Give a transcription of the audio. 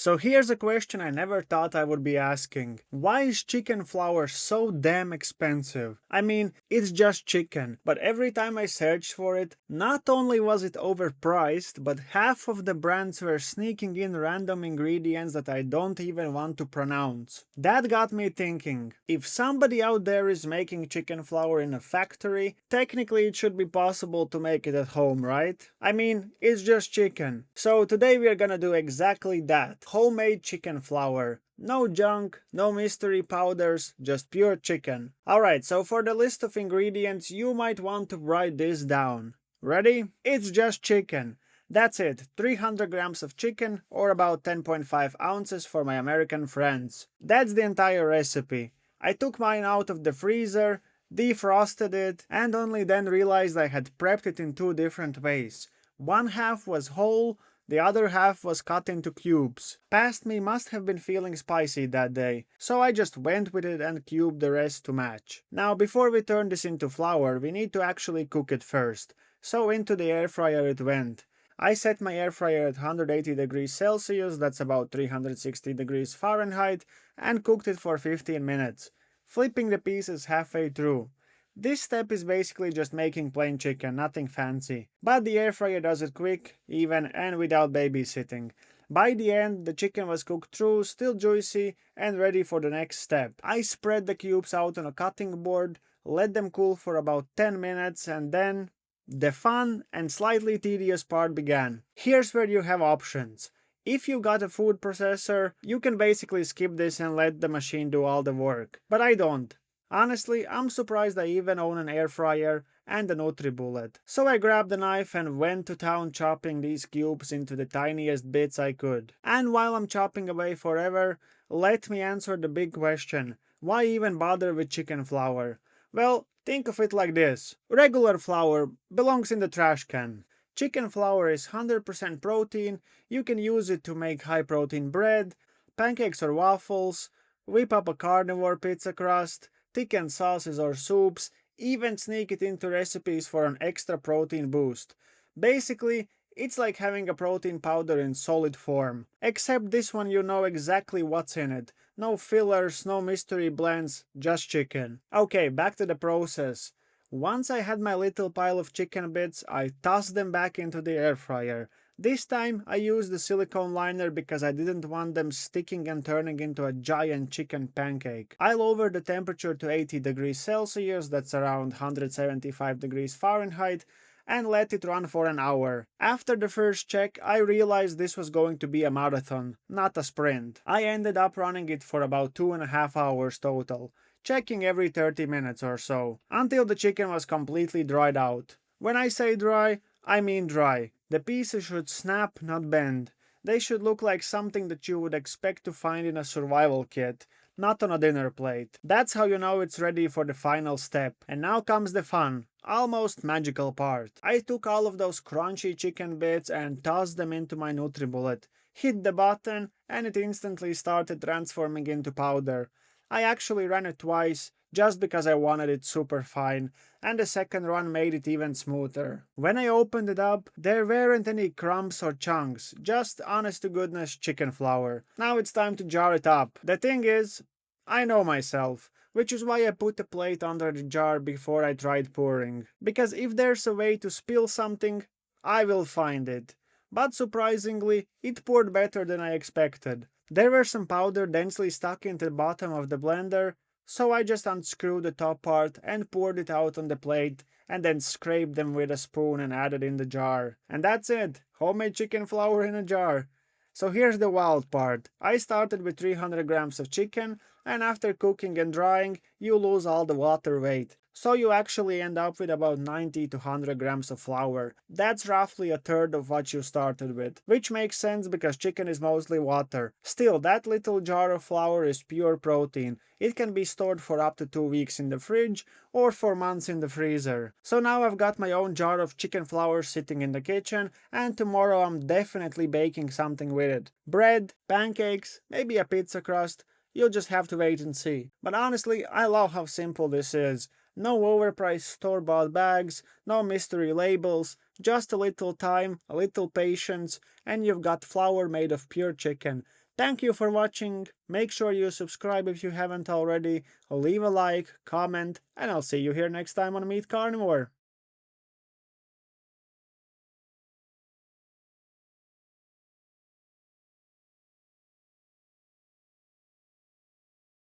So here's a question I never thought I would be asking. Why is chicken flour so damn expensive? I mean, it's just chicken, but every time I searched for it, not only was it overpriced, but half of the brands were sneaking in random ingredients that I don't even want to pronounce. That got me thinking, if somebody out there is making chicken flour in a factory, technically it should be possible to make it at home, right? I mean, it's just chicken. So today we are gonna do exactly that. Homemade chicken flour. No junk, no mystery powders, just pure chicken. Alright, so for the list of ingredients, you might want to write this down. Ready? It's just chicken. That's it, 300 grams of chicken, or about 10.5 ounces for my American friends. That's the entire recipe. I took mine out of the freezer, defrosted it, and only then realized I had prepped it in two different ways. One half was whole, the other half was cut into cubes. Past me must have been feeling spicy that day, so I just went with it and cubed the rest to match. Now before we turn this into flour, we need to actually cook it first, so into the air fryer it went. I set my air fryer at 180 degrees Celsius, that's about 360 degrees Fahrenheit, and cooked it for 15 minutes, flipping the pieces halfway through. This step is basically just making plain chicken, nothing fancy. But the air fryer does it quick, even, and without babysitting. By the end, the chicken was cooked through, still juicy, and ready for the next step. I spread the cubes out on a cutting board, let them cool for about 10 minutes, and then the fun and slightly tedious part began. Here's where you have options. If you got a food processor, you can basically skip this and let the machine do all the work. But I don't. Honestly, I'm surprised I even own an air fryer and a NutriBullet. So I grabbed a knife and went to town chopping these cubes into the tiniest bits I could. And while I'm chopping away forever, let me answer the big question. Why even bother with chicken flour? Well, think of it like this. Regular flour belongs in the trash can. Chicken flour is 100% protein. You can use it to make high protein bread, pancakes or waffles, whip up a carnivore pizza crust, thicken sauces or soups, even sneak it into recipes for an extra protein boost. Basically, it's like having a protein powder in solid form. Except this one you know exactly what's in it. No fillers, no mystery blends, just chicken. Okay, back to the process. Once I had my little pile of chicken bits, I tossed them back into the air fryer. This time I used the silicone liner because I didn't want them sticking and turning into a giant chicken pancake. I lowered the temperature to 80 degrees Celsius, that's around 175 degrees Fahrenheit, and let it run for an hour. After the first check, I realized this was going to be a marathon, not a sprint. I ended up running it for about 2.5 hours total, checking every 30 minutes or so, until the chicken was completely dried out. When I say dry, I mean dry. The pieces should snap, not bend. They should look like something that you would expect to find in a survival kit, not on a dinner plate. That's how you know it's ready for the final step. And now comes the fun, almost magical part. I took all of those crunchy chicken bits and tossed them into my NutriBullet, hit the button, and it instantly started transforming into powder. I actually ran it twice, just because I wanted it super fine, and the second run made it even smoother. When I opened it up, there weren't any crumbs or chunks, just honest to goodness chicken flour. Now it's time to jar it up. The thing is, I know myself, which is why I put a plate under the jar before I tried pouring. Because if there's a way to spill something, I will find it. But surprisingly, it poured better than I expected. There were some powder densely stuck into the bottom of the blender, so I just unscrewed the top part and poured it out on the plate and then scraped them with a spoon and added in the jar. And that's it! Homemade chicken flour in a jar. So here's the wild part. I started with 300 grams of chicken, and after cooking and drying, you lose all the water weight. So you actually end up with about 90 to 100 grams of flour. That's roughly a third of what you started with, which makes sense because chicken is mostly water. Still, that little jar of flour is pure protein. It can be stored for up to 2 weeks in the fridge or for months in the freezer. So now I've got my own jar of chicken flour sitting in the kitchen, and tomorrow I'm definitely baking something with it. Bread, pancakes, maybe a pizza crust. You'll just have to wait and see. But honestly, I love how simple this is. No overpriced store-bought bags, no mystery labels, just a little time, a little patience, and you've got flour made of pure chicken. Thank you for watching. Make sure you subscribe if you haven't already, leave a like, comment, and I'll see you here next time on Meet Carnivore.